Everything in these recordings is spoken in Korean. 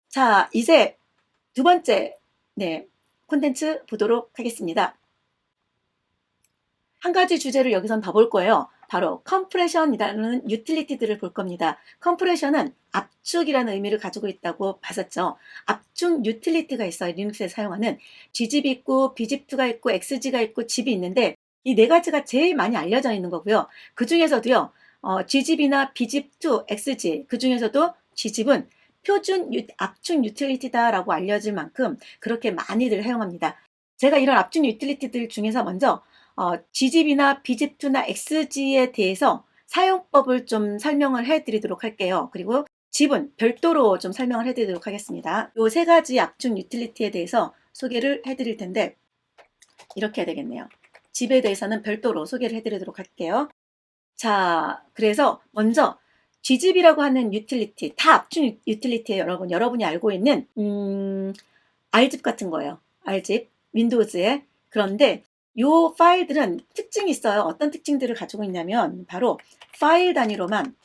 자, 이제 두 번째 콘텐츠 보도록 하겠습니다. 한 가지 주제를 여기선 더 볼 거예요. 바로 컴프레션이라는 유틸리티들을 볼 겁니다. 컴프레션은 압축이라는 의미를 가지고 있다고 봤었죠. 압축 유틸리티가 있어요. 리눅스에 사용하는 gzip 있고 bzip2가 있고 xg가 있고 zip이 있는데 이 네 가지가 제일 많이 알려져 있는 거고요. 그 중에서도요. gzip이나 bzip2, xg 그 중에서도 gzip은 표준 압축 유틸리티다라고 알려질 만큼 그렇게 많이들 사용합니다. 제가 이런 압축 유틸리티들 중에서 먼저 gzip이나 bzip2나 xg에 대해서 사용법을 좀 설명을 해드리도록 할게요. 그리고 zip은 별도로 좀 설명을 해드리도록 하겠습니다. 이 세 가지 압축 유틸리티에 대해서 소개를 해드릴 텐데 이렇게 해야 되겠네요. zip에 대해서는 별도로 소개를 해드리도록 할게요. 자, 그래서 먼저 gzip이라고 하는 유틸리티, 다 압축 유틸리티예요, 여러분. 여러분이 알고 있는 Rzip 같은 거예요. Rzip, 윈도우즈에. 그런데 이 파일들은 특징이 있어요. 어떤 특징들을 가지고 있냐면 바로 파일 단위로만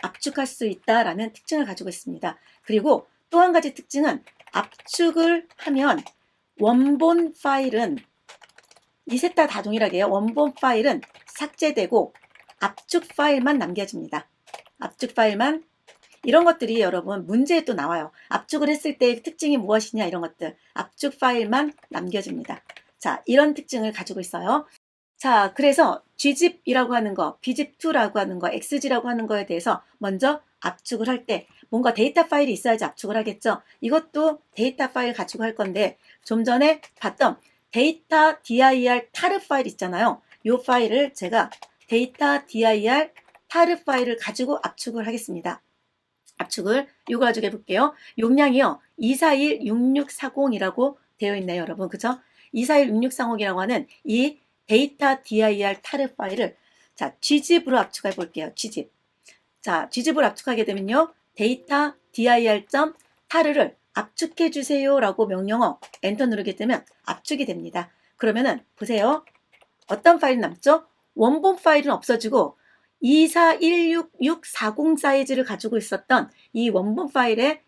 압축할 수 있다라는 특징을 가지고 있습니다. 그리고 또 한 가지 특징은 압축을 하면 원본 파일은 이 셋 다 동일하게 해요. 원본 파일은 삭제되고 압축 파일만 남겨집니다. 압축 파일만. 이런 것들이 여러분 문제에 또 나와요. 압축을 했을 때의 특징이 무엇이냐 이런 것들. 압축 파일만 남겨집니다. 자, 이런 특징을 가지고 있어요. 자, 그래서 gzip이라고 하는 거, bzip2라고 하는 거, xg라고 하는 거에 대해서 먼저 압축을 할 때 뭔가 데이터 파일이 있어야지 압축을 하겠죠. 이것도 데이터 파일 가지고 할 건데 좀 전에 봤던 데이터 dir tar 파일 있잖아요. 이 파일을 제가 데이터 dir tar 파일을 가지고 압축을 하겠습니다. 압축을 이거 가지고 해볼게요. 용량이요. 2416640이라고 되어 있네요, 여러분. 그죠? 2416640이라고 하는 이 데이터 dir tar 파일을 자, gzip으로 압축해 볼게요. gzip. 자, gzip으로 압축하게 되면요. 데이터 dir.tar를 압축해 주세요라고 명령어 엔터 누르게 되면 압축이 됩니다. 그러면은 보세요. 어떤 파일이 남죠? 원본 파일은 없어지고 2416640 사이즈를 가지고 있었던 이 원본 파일은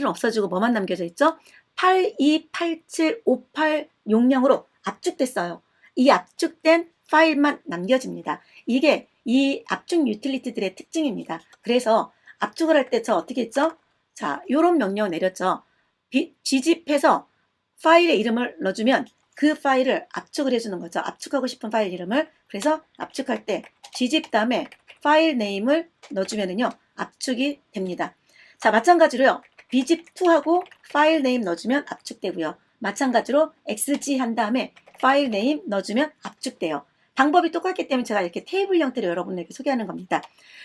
없어지고 뭐만 남겨져 있죠? 828758 용량으로 압축됐어요. 이 압축된 파일만 남겨집니다. 이게 이 압축 유틸리티들의 특징입니다. 그래서 압축을 할 때 저 어떻게 했죠? 자, 요런 명령을 내렸죠. gzip에서 파일의 이름을 넣어주면 그 파일을 압축을 해주는 거죠. 압축하고 싶은 파일 이름을. 그래서 압축할 때 gzip 다음에 파일 네임을 넣어주면은요, 압축이 됩니다. 자, 마찬가지로요, bzip2하고 파일 네임 넣어주면 압축되고요. 마찬가지로 xg 한 다음에 파일 네임 넣어주면 압축돼요. 방법이 똑같기 때문에 제가 이렇게 테이블 형태로 여러분에게 소개하는 겁니다.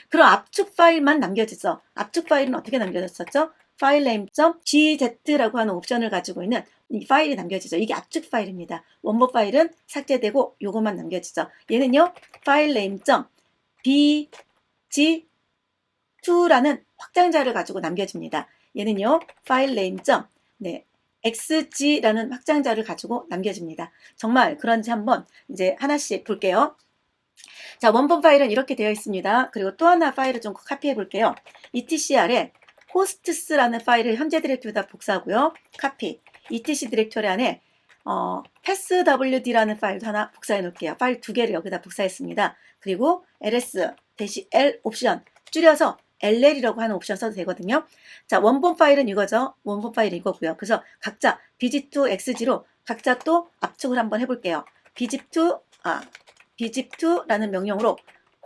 그럼 압축 파일만 남겨지죠. 압축 파일은 어떻게 남겨졌었죠? 파일 name.gz라고 하는 옵션을 가지고 있는 이 파일이 남겨지죠. 이게 압축 파일입니다. 원본 파일은 삭제되고 요것만 남겨지죠. 얘는요, 파일 name.bg2라는 확장자를 가지고 남겨집니다. 얘는요, 파일 name. xg라는 확장자를 가지고 남겨집니다. 정말 그런지 한번 이제 하나씩 볼게요. 자, 원본 파일은 이렇게 되어 있습니다. 그리고 또 하나 파일을 좀 카피해 볼게요. etcr에 hosts라는 파일을 현재 디렉토리에다 복사하고요. 카피. etc 디렉토리 안에 passwd라는 파일도 하나 복사해 놓을게요. 파일 두 개를 여기다 복사했습니다. 그리고 ls-l 옵션 줄여서 ll이라고 하는 옵션 써도 되거든요. 자, 원본 파일은 이거죠. 원본 파일은 이거고요. 그래서 각자 bzip2, xg로 각자 또 압축을 한번 해볼게요. bzip2라는 명령으로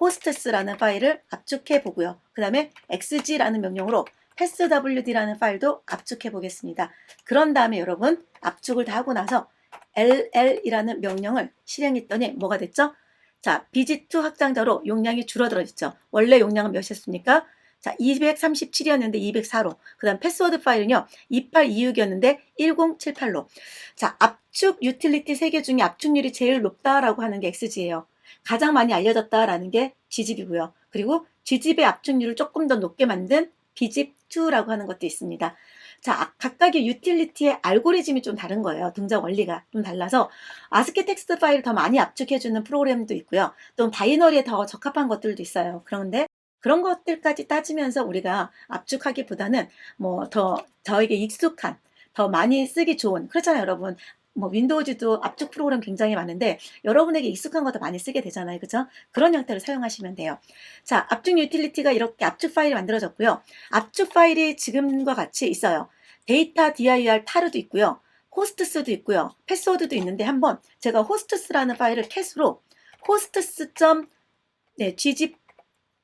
hosts라는 파일을 압축해 보고요. 그 다음에 xg라는 명령으로 passwd라는 파일도 압축해 보겠습니다. 그런 다음에 여러분 압축을 다 하고 나서 ll이라는 명령을 실행했더니 뭐가 됐죠? 자, bg2 확장자로 용량이 줄어들어졌죠. 원래 용량은 몇이었습니까? 자, 237이었는데 204로. 그 다음 패스워드 파일은요, 2826이었는데 1078로. 자, 압축 유틸리티 3개 중에 압축률이 제일 높다라고 하는 게 xg예요. 가장 많이 알려졌다라는 게 gzip이고요. 그리고 gzip의 압축률을 조금 더 높게 만든 bzip2라고 하는 것도 있습니다. 자, 각각의 유틸리티의 알고리즘이 좀 다른 거예요. 동작 원리가 좀 달라서 아스키 텍스트 파일을 더 많이 압축해주는 프로그램도 있고요. 또 바이너리에 더 적합한 것들도 있어요. 그런데 그런 것들까지 따지면서 우리가 압축하기보다는 뭐 저에게 익숙한, 더 많이 쓰기 좋은, 그렇잖아요, 여러분. 뭐 윈도우즈도 압축 프로그램 굉장히 많은데 여러분에게 익숙한 거 더 많이 쓰게 되잖아요. 그죠? 그런 형태로 사용하시면 돼요. 자, 압축 유틸리티가 이렇게 압축 파일이 만들어졌고요. 압축 파일이 지금과 같이 있어요. 데이터 dir 타르도 있고요. 호스트스도 있고요. 패스워드도 있는데 한번 제가 호스트스라는 파일을 캣으로 호스트스. gzip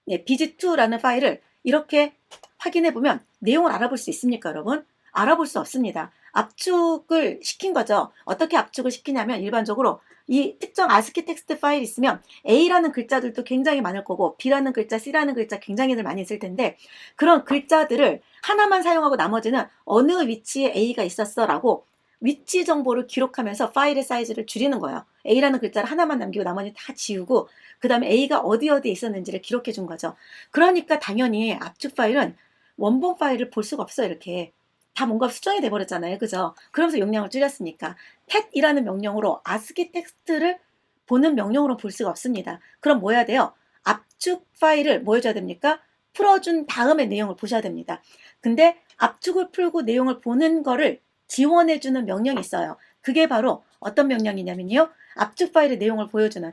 bg2라는 파일을 이렇게 확인해 보면 내용을 알아볼 수 있습니까, 여러분? 알아볼 수 없습니다. 압축을 시킨 거죠. 어떻게 압축을 시키냐면 일반적으로 이 특정 아스키 텍스트 파일이 있으면 A라는 글자들도 굉장히 많을 거고 B라는 글자, C라는 글자 굉장히들 많이 있을 텐데 그런 글자들을 하나만 사용하고 나머지는 어느 위치에 A가 있었어 라고 위치 정보를 기록하면서 파일의 사이즈를 줄이는 거예요. A라는 글자를 하나만 남기고 나머지 다 지우고 그 다음에 A가 어디에 있었는지를 기록해 준 거죠. 그러니까 당연히 압축 파일은 원본 파일을 볼 수가 없어요. 이렇게 다 뭔가 수정이 돼버렸잖아요. 그죠? 그러면서 용량을 줄였으니까 캣이라는 명령으로 아스키 텍스트를 보는 명령으로 볼 수가 없습니다. 그럼 뭐 해야 돼요? 압축 파일을 뭐 해줘야 됩니까? 풀어준 다음에 내용을 보셔야 됩니다. 근데 압축을 풀고 내용을 보는 거를 지원해주는 명령이 있어요. 그게 바로 어떤 명령이냐면요. 압축 파일의 내용을 보여주는,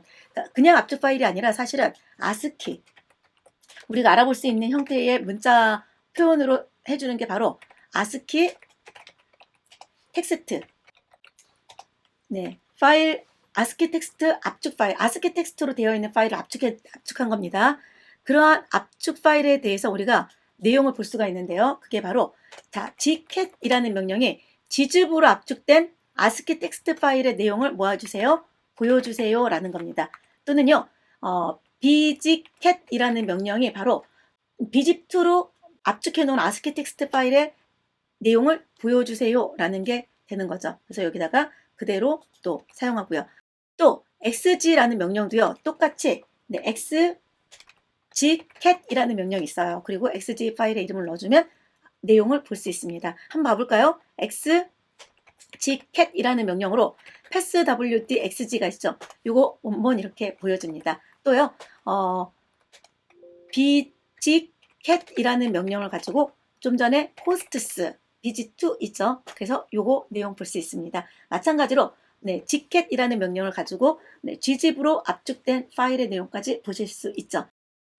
그냥 압축 파일이 아니라 사실은 아스키, 우리가 알아볼 수 있는 형태의 문자 표현으로 해주는 게 바로 아스키 텍스트. 네, 파일, 아스키 텍스트 압축 파일, 아스키 텍스트로 되어 있는 파일을 압축한 겁니다. 그러한 압축 파일에 대해서 우리가 내용을 볼 수가 있는데요. 그게 바로 gcat이라는 명령이 gzip으로 압축된 아스키 텍스트 파일의 내용을 모아주세요, 보여주세요 라는 겁니다. 또는요, bgcat이라는 명령이 바로 bzip2로 압축해 놓은 아스키 텍스트 파일의 내용을 보여주세요 라는 게 되는 거죠. 그래서 여기다가 그대로 또 사용하고요. 또 xg라는 명령도요. 똑같이 xgcat이라는 명령이 있어요. 그리고 xg 파일의 이름을 넣어주면 내용을 볼 수 있습니다. 한번 봐볼까요? xgcat이라는 명령으로 passwd xg가 있죠. 이거 원본 이렇게 보여줍니다. 또요. bgcat이라는 명령을 가지고 좀 전에 hosts bg2 있죠. 그래서 요거 내용 볼 수 있습니다. 마찬가지로 gcat이라는 명령을 가지고 gzip으로 압축된 파일의 내용까지 보실 수 있죠.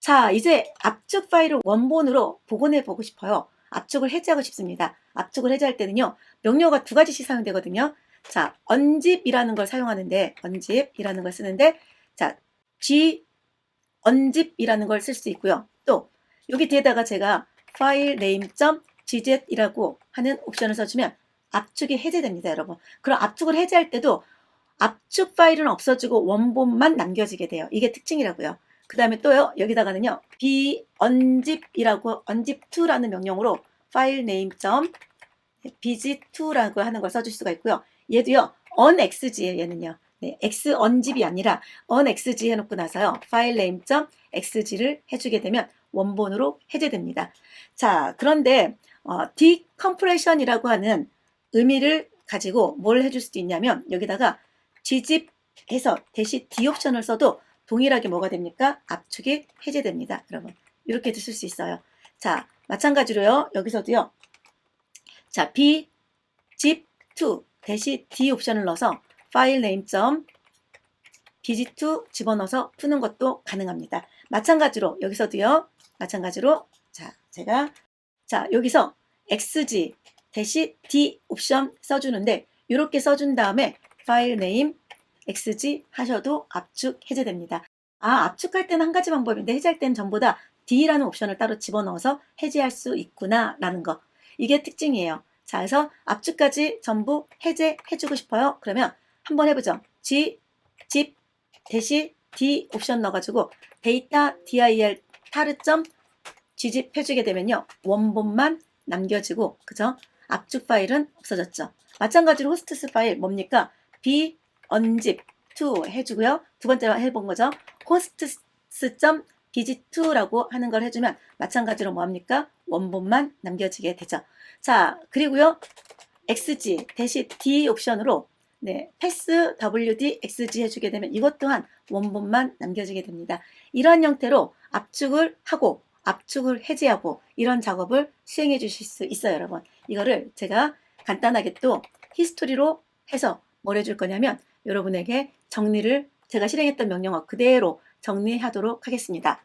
자, 이제 압축 파일을 원본으로 복원해 보고 싶어요. 압축을 해제하고 싶습니다. 압축을 해제할 때는요, 명령어가 두 가지씩 사용되거든요. 자, unzip이라는 걸 사용하는데, unzip이라는 걸 쓰는데, 자, unzip이라는 걸 쓸 수 있고요. 또 여기 뒤에다가 제가 file name.gz이라고 하는 옵션을 써주면 압축이 해제됩니다, 여러분. 그럼 압축을 해제할 때도 압축 파일은 없어지고 원본만 남겨지게 돼요. 이게 특징이라고요. 그 다음에 또요, 여기다가는요, bunzip이라고 unzip2라는 명령으로 file name.bg2라고 하는 걸 써줄 수가 있고요. 얘도요, unxg예요, 얘는요. x unzip이 아니라 unxg 해놓고 나서요, file name.xg를 해주게 되면 원본으로 해제됩니다. 자, 그런데 decompression이라고 하는 의미를 가지고 뭘 해줄 수도 있냐면 여기다가 gzip 해서 대시 d 옵션을 써도 동일하게 뭐가 됩니까? 압축이 해제됩니다. 여러분, 이렇게 쓸 수 있어요. 자, 마찬가지로요, 여기서도요, 자, bzip2 대시 d 옵션을 넣어서 file name.bg2 집어넣어서 푸는 것도 가능합니다. 마찬가지로 여기서도요, 마찬가지로 제가 여기서 xg 대시 d 옵션 써주는데 이렇게 써준 다음에 파일 네임 xg 하셔도 압축 해제됩니다. 압축할 때는 한 가지 방법인데 해제할 때는 전부 다 d라는 옵션을 따로 집어넣어서 해제할 수 있구나 라는 거, 이게 특징이에요. 자, 그래서 압축까지 전부 해제해주고 싶어요. 그러면 한번 해보죠. gzip 대시 d 옵션 넣어가지고 데이터 dir tar.gzip 해주게 되면요, 원본만 남겨지고, 그죠? 압축 파일은 없어졌죠. 마찬가지로 호스트스 파일 뭡니까? bunzip2 해주고요. 두 번째로 해본 거죠. hosts.bg2라고 하는 걸 해주면 마찬가지로 뭐합니까? 원본만 남겨지게 되죠. 자, 그리고요, xg 대시 d 옵션으로 passwd xg 해주게 되면 이것 또한 원본만 남겨지게 됩니다. 이러한 형태로 압축을 하고 압축을 해제하고 이런 작업을 수행해 주실 수 있어요, 여러분. 이거를 제가 간단하게 또 히스토리로 해서 뭘 해줄 거냐면 여러분에게 정리를 제가 실행했던 명령어 그대로 정리하도록 하겠습니다.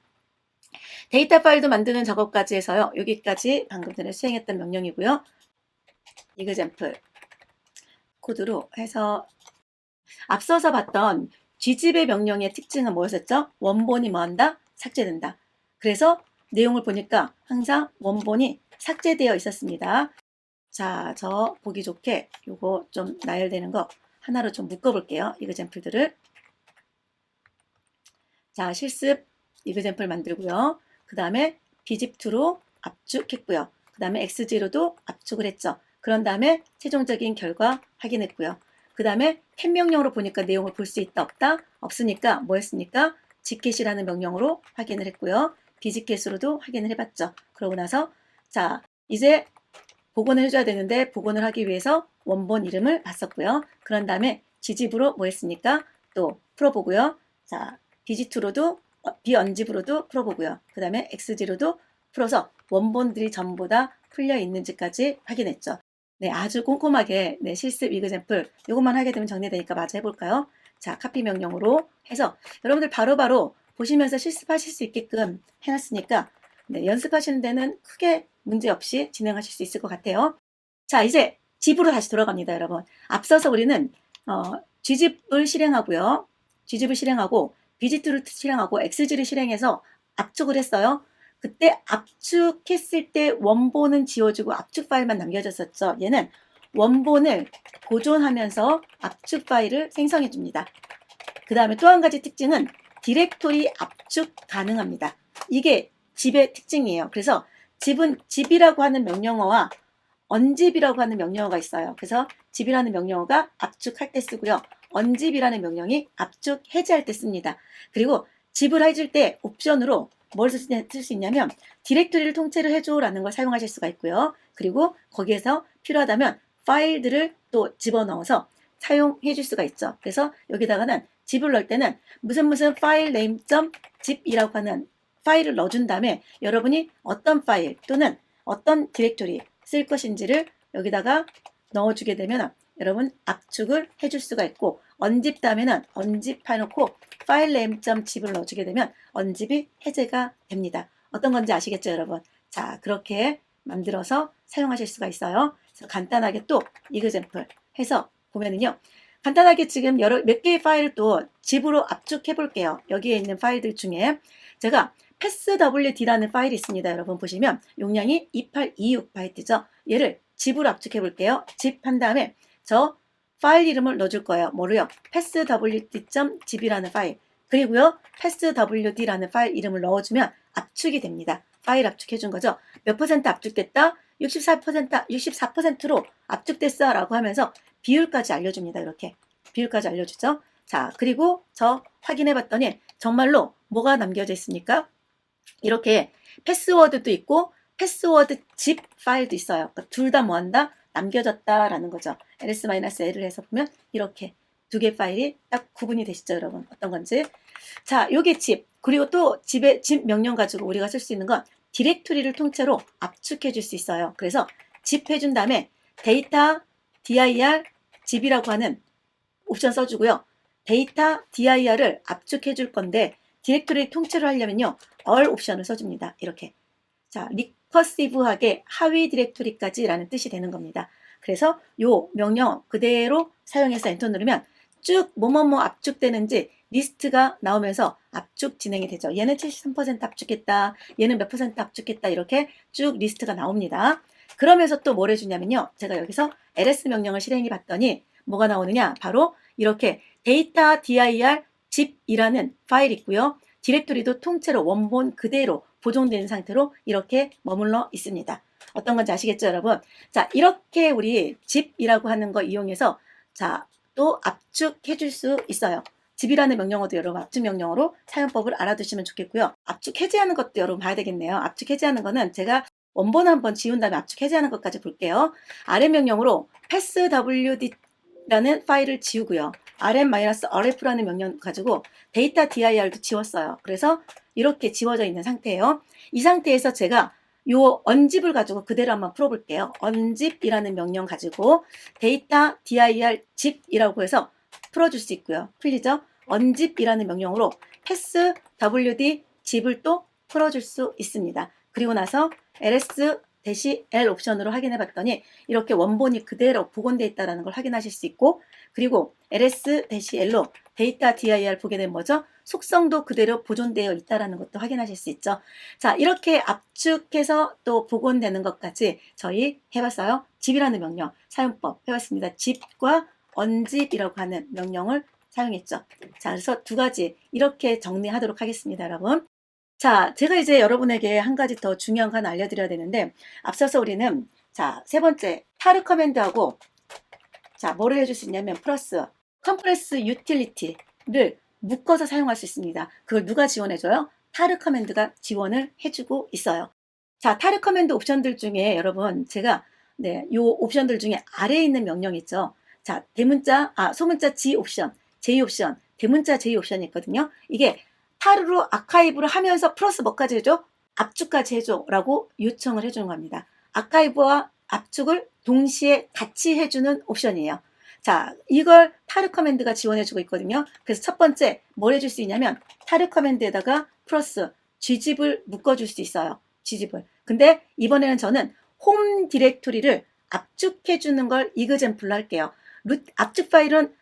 데이터 파일도 만드는 작업까지 해서요. 여기까지 방금 전에 수행했던 명령이고요. 이그젬플 코드로 해서 앞서서 봤던 뒤집의 명령의 특징은 뭐였었죠? 원본이 뭐한다? 삭제된다. 그래서 내용을 보니까 항상 원본이 삭제되어 있었습니다. 자, 저 보기 좋게 요거 좀 나열되는 거 하나로 좀 묶어볼게요. 이그젬플들을. 자, 실습 이그젬플 만들고요. 그 다음에 비집2로 압축했고요. 그 다음에 x0도 압축을 했죠. 그런 다음에 최종적인 결과 확인했고요. 그 다음에 캔 명령으로 보니까 내용을 볼 수 있다 없다? 없으니까 뭐 했습니까? 지켓이라는 명령으로 확인을 했고요. 비지켓으로도 확인을 해봤죠. 그러고 나서 자 이제 복원을 해줘야 되는데 복원을 하기 위해서 원본 이름을 봤었고요. 그런 다음에 지집으로 뭐 했습니까? 또 풀어보고요. 자 비지2로도 비언집으로도 풀어보고요. 그 다음에 x0도 풀어서 원본들이 전부 다 풀려 있는지까지 확인했죠. 네, 아주 꼼꼼하게 네, 실습 이그젬플 이것만 하게 되면 정리되니까 마저 해볼까요? 자, 카피 명령으로 해서 여러분들 바로바로 보시면서 실습하실 수 있게끔 해놨으니까 네, 연습하시는 데는 크게 문제없이 진행하실 수 있을 것 같아요. 자, 이제 집으로 다시 돌아갑니다, 여러분. 앞서서 우리는 G집을 실행하고요. G집을 실행하고 비지2를 실행하고 xg를 실행해서 압축을 했어요. 그때 압축했을 때 원본은 지워주고 압축 파일만 남겨졌었죠. 얘는 원본을 보존하면서 압축 파일을 생성해 줍니다. 그 다음에 또 한 가지 특징은 디렉토리 압축 가능합니다. 이게 집의 특징이에요. 그래서 집은 집이라고 하는 명령어와 언집이라고 하는 명령어가 있어요. 그래서 집이라는 명령어가 압축할 때 쓰고요. 언집이라는 명령이 압축 해제할 때 씁니다. 그리고 집을 해줄 때 옵션으로 뭘 쓸 수 있냐면 디렉토리를 통째로 해줘라는 걸 사용하실 수가 있고요. 그리고 거기에서 필요하다면 파일들을 또 집어넣어서 사용해 줄 수가 있죠. 그래서 여기다가는 집을 넣을 때는 무슨 파일 네임 점 집이라고 하는 파일을 넣어준 다음에 여러분이 어떤 파일 또는 어떤 디렉토리 쓸 것인지를 여기다가 넣어주게 되면 여러분 압축을 해줄 수가 있고 언집 다음에는 언집 해놓고 파일 네임.집을 넣어주게 되면 언집이 해제가 됩니다. 어떤 건지 아시겠죠, 여러분? 자, 그렇게 만들어서 사용하실 수가 있어요. 그래서 간단하게 또 이그젬플 해서 보면은요. 간단하게 지금 몇 개의 파일을 또 집으로 압축해 볼게요. 여기에 있는 파일들 중에 제가 passwd라는 파일이 있습니다. 여러분 보시면 용량이 2826바이트죠. 얘를 집으로 압축해 볼게요. 집 한 다음에 저 파일 이름을 넣어줄 거예요. 뭐로요? passwd.zip이라는 파일. 그리고요, passwd라는 파일 이름을 넣어주면 압축이 됩니다. 파일 압축해 준 거죠. 몇 퍼센트 압축됐다? 64%로 압축됐어 라고 하면서 비율까지 알려줍니다. 이렇게 비율까지 알려주죠. 자, 그리고 저 확인해 봤더니 정말로 뭐가 남겨져 있습니까? 이렇게 패스워드도 있고 패스워드 집 파일도 있어요. 그러니까 둘 다 뭐한다? 남겨졌다라는 거죠. ls-l을 해서 보면 이렇게 두 개 파일이 딱 구분이 되시죠, 여러분? 어떤 건지. 자, 요게 집. 그리고 또 집의 집 명령 가지고 우리가 쓸 수 있는 건 디렉토리를 통째로 압축해 줄 수 있어요. 그래서 집 해준 다음에 데이터 dir 집이라고 하는 옵션 써주고요. 데이터 dir을 압축해 줄 건데 디렉토리 통째로 하려면요. all 옵션을 써줍니다. 이렇게. 자, 리커시브하게 하위 디렉토리까지 라는 뜻이 되는 겁니다. 그래서 요 명령 그대로 사용해서 엔터 누르면 쭉 뭐뭐뭐 압축되는지 리스트가 나오면서 압축 진행이 되죠. 얘는 73% 압축했다. 얘는 몇 퍼센트 압축했다. 이렇게 쭉 리스트가 나옵니다. 그러면서 또 뭘 해주냐면요. 제가 여기서 ls 명령을 실행해 봤더니 뭐가 나오느냐. 바로 이렇게 데이터 dir 집이라는 파일이 있고요. 디렉토리도 통째로 원본 그대로 보존된 상태로 이렇게 머물러 있습니다. 어떤 건지 아시겠죠, 여러분? 자, 이렇게 우리 집이라고 하는 거 이용해서 자, 또 압축해 줄 수 있어요. 집이라는 명령어도 여러분 압축 명령어로 사용법을 알아두시면 좋겠고요. 압축 해제하는 것도 여러분 봐야 되겠네요. 압축 해제하는 거는 제가 원본 한번 지운 다음에 압축 해제하는 것까지 볼게요. 아래 명령으로 passwd 라는 파일을 지우고요. rm-rf라는 명령 가지고 데이터 dir도 지웠어요. 그래서 이렇게 지워져 있는 상태예요. 이 상태에서 제가 요 언집을 가지고 그대로 한번 풀어볼게요. 언집이라는 명령 가지고 데이터 dir zip이라고 해서 풀어줄 수 있고요. 풀리죠? 언집이라는 명령으로 pass wd zip을 또 풀어줄 수 있습니다. 그리고 나서 ls-l 옵션으로 확인해 봤더니 이렇게 원본이 그대로 복원되어 있다는 걸 확인하실 수 있고, 그리고 ls-l로 데이터 dir 보게 되면 뭐죠? 속성도 그대로 보존되어 있다는 것도 확인하실 수 있죠. 자, 이렇게 압축해서 또 복원되는 것까지 저희 해봤어요. zip이라는 명령 사용법 해봤습니다. zip과 unzip이라고 하는 명령을 사용했죠. 자, 그래서 두 가지 이렇게 정리하도록 하겠습니다, 여러분. 자, 제가 이제 여러분에게 한 가지 더 중요한 거 하나 알려드려야 되는데, 앞서서 우리는 자, 세 번째 타르 커맨드하고 자, 뭐를 해줄 수 있냐면 플러스 컴프레스 유틸리티를 묶어서 사용할 수 있습니다. 그걸 누가 지원해줘요? 타르 커맨드가 지원을 해주고 있어요. 자, 타르 커맨드 옵션들 중에 여러분 제가 요 옵션들 중에 아래에 있는 명령 있죠. 자, 소문자 G 옵션, J 옵션, 대문자 J 옵션이 있거든요. 이게 타르로 아카이브를 하면서 플러스 뭐까지 해줘? 압축까지 해줘라고 요청을 해주는 겁니다. 아카이브와 압축을 동시에 같이 해주는 옵션이에요. 자, 이걸 타르 커맨드가 지원해주고 있거든요. 그래서 첫 번째 뭘 해줄 수 있냐면 타르 커맨드에다가 플러스 gzip을 묶어줄 수 있어요. gzip을. 근데 이번에는 저는 홈 디렉토리를 압축해주는 걸 이그젬플로 할게요. 압축 파일은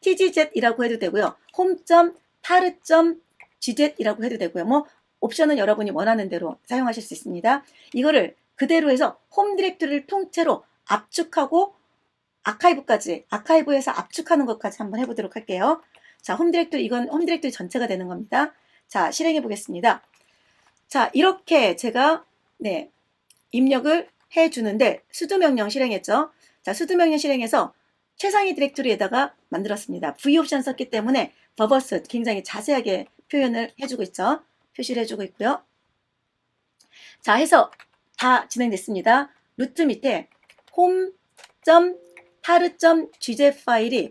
tz이라고 해도 되고요. home.taru.gz이라고 해도 되고요. 뭐 옵션은 여러분이 원하는 대로 사용하실 수 있습니다. 이거를 그대로 해서 홈 디렉토리를 통째로 압축하고 아카이브에서 압축하는 것까지 한번 해보도록 할게요. 자, 이건 홈 디렉토리 전체가 되는 겁니다. 자, 실행해 보겠습니다. 자, 이렇게 제가 입력을 해주는데 sudo 명령 실행했죠. 자, sudo 명령 실행해서 최상위 디렉토리에다가 만들었습니다. V 옵션 썼기 때문에 버버스 굉장히 자세하게 표현을 해주고 있죠. 표시를 해주고 있고요. 자, 해서 다 진행됐습니다. 루트 밑에 home.taru.gz 파일이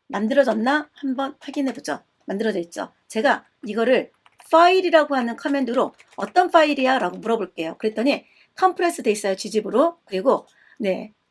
만들어졌나 한번 확인해 보죠. 만들어져 있죠. 제가 이거를 파일이라고 하는 커맨드로 어떤 파일이야? 라고 물어볼게요. 그랬더니 컴프레스 돼 있어요. gzip으로. 그리고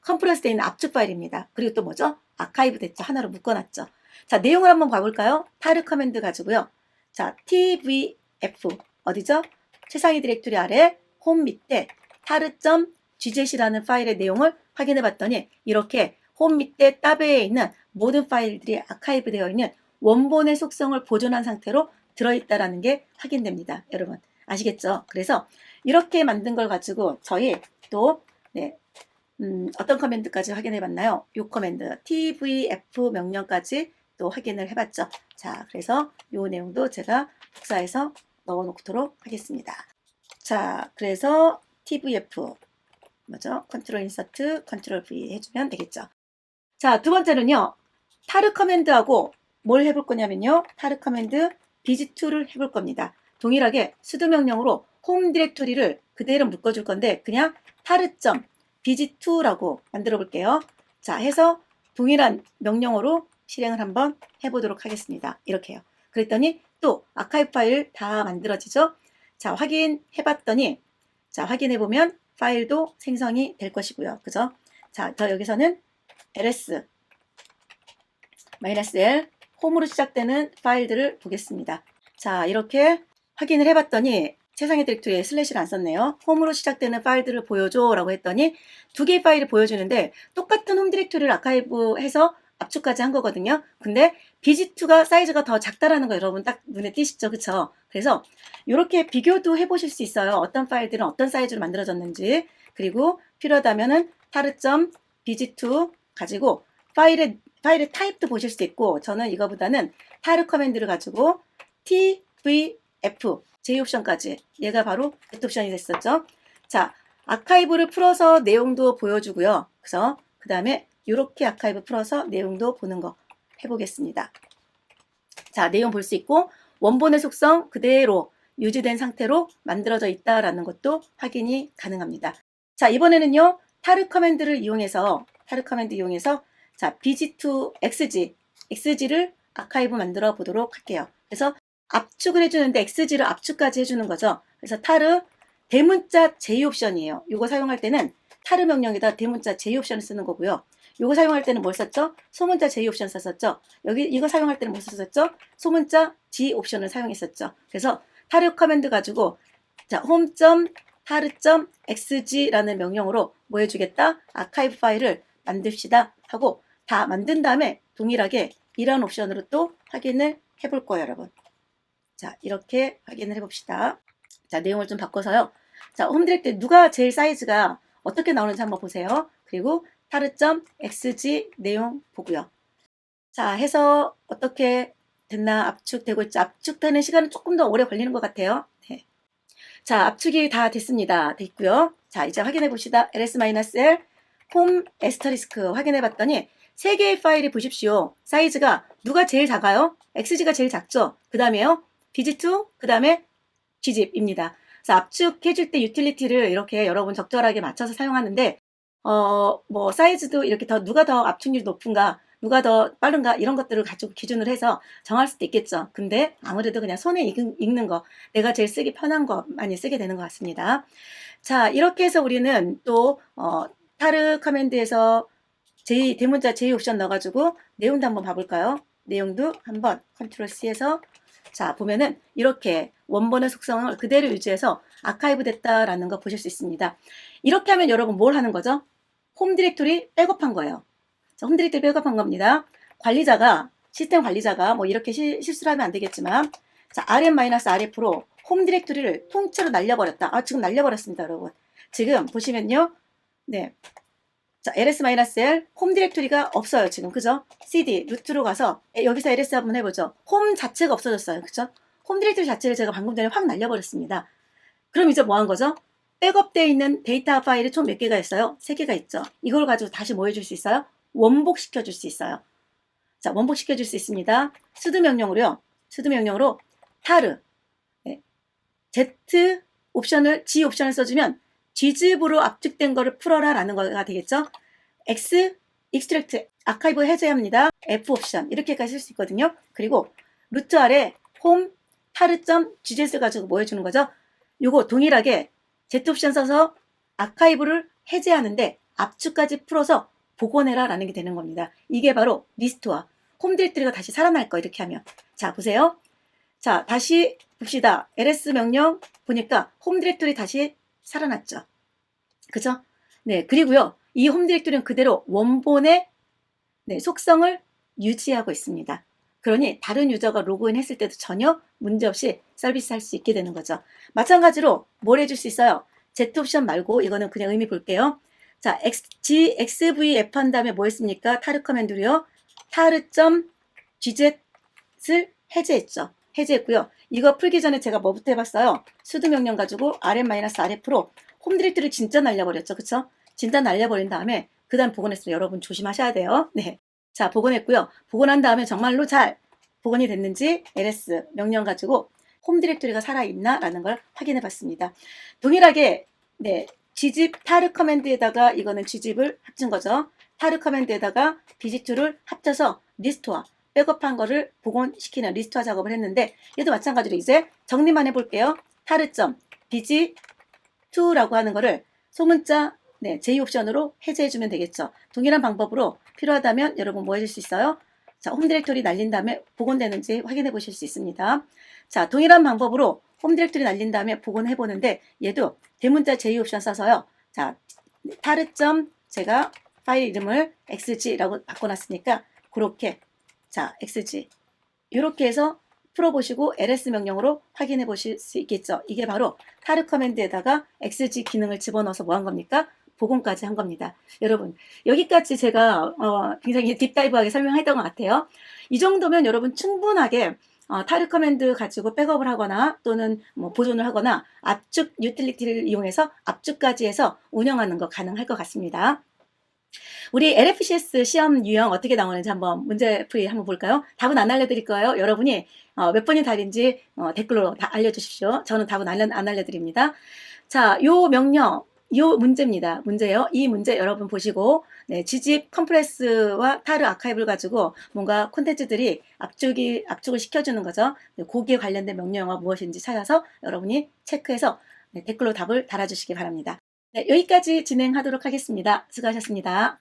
컴프레스 돼 있는 압축 파일입니다. 그리고 또 뭐죠? 아카이브 됐죠. 하나로 묶어놨죠. 자, 내용을 한번 봐볼까요? 타르 커맨드 가지고요. 자, tvf 어디죠? 최상위 디렉토리 아래 홈 밑에 taru.gz이라는 파일의 내용을 확인해 봤더니 이렇게 홈 밑에 따베에 있는 모든 파일들이 아카이브 되어 있는 원본의 속성을 보존한 상태로 들어있다라는 게 확인됩니다. 여러분 아시겠죠? 그래서 이렇게 만든 걸 가지고 저희 또 어떤 커맨드까지 확인해 봤나요? 이 커맨드 tvf 명령까지 또 확인을 해봤죠. 자, 그래서 이 내용도 제가 복사해서 넣어 놓도록 하겠습니다. 자, 그래서 tvf 뭐죠? 컨트롤 인서트, 컨트롤 V 해주면 되겠죠. 자, 두 번째는요. 타르 커맨드하고 뭘 해볼 거냐면요. 타르 커맨드 bg2를 해볼 겁니다. 동일하게 sudo 명령으로 홈 디렉토리를 그대로 묶어줄 건데 그냥 taru.bg2라고 만들어 볼게요. 자, 해서 동일한 명령어로 실행을 한번 해보도록 하겠습니다. 이렇게요. 그랬더니 또 아카이브 파일 다 만들어지죠. 자, 확인해봤더니 자, 확인해보면 파일도 생성이 될 것이고요. 그죠? 자, 저 여기서는 ls-l 홈으로 시작되는 파일들을 보겠습니다. 자, 이렇게 확인을 해봤더니 최상위 디렉토리에 슬래시를 안 썼네요. 홈으로 시작되는 파일들을 보여줘 라고 했더니 두 개의 파일을 보여주는데 똑같은 홈 디렉토리를 아카이브해서 압축까지 한 거거든요. 근데 bg2가 사이즈가 더 작다라는 거 여러분 딱 눈에 띄시죠? 그쵸? 그래서 이렇게 비교도 해보실 수 있어요. 어떤 파일들은 어떤 사이즈로 만들어졌는지. 그리고 필요하다면은 taru.bg2 가지고 파일의 타입도 보실 수 있고 저는 이거보다는 타르 커맨드를 가지고 tvf J 옵션까지 얘가 바로 Z 옵션이 됐었죠. 자, 아카이브를 풀어서 내용도 보여주고요. 그래서 그 다음에 이렇게 아카이브 풀어서 내용도 보는 거 해보겠습니다. 자, 내용 볼 수 있고 원본의 속성 그대로 유지된 상태로 만들어져 있다라는 것도 확인이 가능합니다. 자, 이번에는요. 타르 커맨드 이용해서 자, bg2xg, xg를 아카이브 만들어 보도록 할게요. 그래서 압축을 해주는데 xg를 압축까지 해주는 거죠. 그래서 타르 대문자 j 옵션이에요. 이거 사용할 때는 타르 명령에다 대문자 j 옵션을 쓰는 거고요. 이거 사용할 때는 뭘 썼죠? 소문자 j 옵션 썼었죠. 여기 이거 사용할 때는 뭘 썼었죠? 소문자 g 옵션을 사용했었죠. 그래서 타르 커맨드 가지고 자, home.taru.xg라는 명령으로 뭐 해주겠다? 아카이브 파일을 만듭시다 하고 다 만든 다음에 동일하게 이런 옵션으로 또 확인을 해볼 거예요, 여러분. 자, 이렇게 확인을 해봅시다. 자, 내용을 좀 바꿔서요. 자, 홈 디렉토리 누가 제일 사이즈가 어떻게 나오는지 한번 보세요. 그리고 taru.xg 내용 보고요. 자, 해서 어떻게 됐나 압축되고 있죠. 압축되는 시간은 조금 더 오래 걸리는 것 같아요. 네. 자, 압축이 다 됐습니다. 됐고요. 자, 이제 확인해 봅시다. ls-l 홈 에스터리스크 확인해 봤더니 3개의 파일이 보십시오. 사이즈가 누가 제일 작아요? xg가 제일 작죠? 그 다음에요. bg2, 그 다음에 gzip입니다. 그래서 압축해줄 때 유틸리티를 이렇게 여러분 적절하게 맞춰서 사용하는데 뭐 사이즈도 이렇게 누가 더 압축률이 높은가, 누가 더 빠른가 이런 것들을 가지고 기준을 해서 정할 수도 있겠죠. 근데 아무래도 그냥 손에 읽는 거, 내가 제일 쓰기 편한 거 많이 쓰게 되는 것 같습니다. 자, 이렇게 해서 우리는 또 타르 커맨드에서 대문자 J 옵션 넣어가지고 내용도 한번 봐볼까요? 내용도 한번 컨트롤 C에서 자, 보면은 이렇게 원본의 속성을 그대로 유지해서 아카이브 됐다라는 거 보실 수 있습니다. 이렇게 하면 여러분 뭘 하는 거죠? 홈 디렉토리 백업한 거예요. 자, 홈 디렉토리 백업한 겁니다. 시스템 관리자가 뭐 이렇게 실수를 하면 안 되겠지만, 자, rm-rf로 홈 디렉토리를 통째로 날려버렸다. 아, 지금 날려버렸습니다, 여러분. 지금 보시면요. 네. 자, ls-l 홈 디렉토리가 없어요, 지금. 그죠? cd 루트로 가서 여기서 ls 한번 해보죠. 홈 자체가 없어졌어요. 그죠? 홈 디렉토리 자체를 제가 방금 전에 확 날려버렸습니다. 그럼 이제 뭐 한 거죠? 백업되어 있는 데이터 파일이 총 몇 개가 있어요? 3개가 있죠. 이걸 가지고 다시 뭐 해줄 수 있어요? 원복시켜줄 수 있어요. 자, 원복시켜줄 수 있습니다. sudo 명령으로 taru 네. z 옵션을 g 옵션을 써주면 gzip으로 압축된 거를 풀어라 라는 거가 되겠죠. x extract 아카이브 해제합니다. f 옵션 이렇게까지 쓸 수 있거든요. 그리고 루트 아래 home taru.gz를 가지고 뭐 해주는 거죠? 요거 동일하게 z 옵션 써서 아카이브를 해제하는데 압축까지 풀어서 복원해라 라는 게 되는 겁니다. 이게 바로 리스토어. 홈 디렉토리가 다시 살아날 거 이렇게 하면. 자, 보세요. 자, 다시 봅시다. ls 명령 보니까 홈 디렉토리 다시 살아났죠. 그죠? 네, 그리고요. 이 홈 디렉토리는 그대로 원본의 속성을 유지하고 있습니다. 그러니 다른 유저가 로그인 했을 때도 전혀 문제없이 서비스할 수 있게 되는 거죠. 마찬가지로 뭘 해줄 수 있어요? Z 옵션 말고 이거는 그냥 의미 볼게요. 자, xvf 한 다음에 뭐 했습니까? 타르 커맨드로요. taru.gz을 해제했죠. 해제했고요. 이거 풀기 전에 제가 뭐부터 해봤어요? sudo 명령 가지고 rm-rf로 홈 디렉토리 진짜 날려버렸죠. 그쵸? 진짜 날려버린 다음에 그 다음 복원했어요. 여러분 조심하셔야 돼요. 네. 자, 복원했고요. 복원한 다음에 정말로 잘 복원이 됐는지 ls 명령 가지고 홈 디렉토리가 살아있나? 라는 걸 확인해 봤습니다. 동일하게 네, gzip taru 커맨드에다가 이거는 gzip을 합친 거죠. taru 커맨드에다가 bg2를 합쳐서 리스토어 백업한 거를 복원시키는 리스토어 작업을 했는데 얘도 마찬가지로 이제 정리만 해볼게요. taru.bg2라고 하는 거를 소문자 J 옵션으로 해제해주면 되겠죠. 동일한 방법으로 필요하다면 여러분 뭐 해줄 수 있어요? 자, 홈 디렉토리 날린 다음에 복원되는지 확인해 보실 수 있습니다. 자, 동일한 방법으로 홈 디렉토리 날린 다음에 복원해 보는데 얘도 대문자 J 옵션 써서요. 자, taru. 제가 파일 이름을 xg라고 바꿔놨으니까 그렇게 자, xg 이렇게 해서 풀어보시고 ls 명령으로 확인해 보실 수 있겠죠. 이게 바로 taru 커맨드에다가 xg 기능을 집어넣어서 뭐 한 겁니까? 복원까지 한 겁니다. 여러분 여기까지 제가 굉장히 딥다이브하게 설명했던 것 같아요. 이 정도면 여러분 충분하게 taru 커맨드 가지고 백업을 하거나 또는 뭐 보존을 하거나 압축 유틸리티를 이용해서 압축까지 해서 운영하는 거 가능할 것 같습니다. 우리 LFCS 시험 유형 어떻게 나오는지 한번 문제풀이 한번 볼까요? 답은 안 알려드릴 거예요. 여러분이 몇 번이 답인지 댓글로 다 알려주십시오. 저는 답은 안 알려드립니다. 자, 요 명령 요 문제입니다. 문제요. 이 문제 여러분 보시고 네, 지집 컴프레스와 타르 아카이브를 가지고 뭔가 콘텐츠들이 압축을 시켜주는 거죠. 네, 거기에 관련된 명령어가 무엇인지 찾아서 여러분이 체크해서 네, 댓글로 답을 달아주시기 바랍니다. 네, 여기까지 진행하도록 하겠습니다. 수고하셨습니다.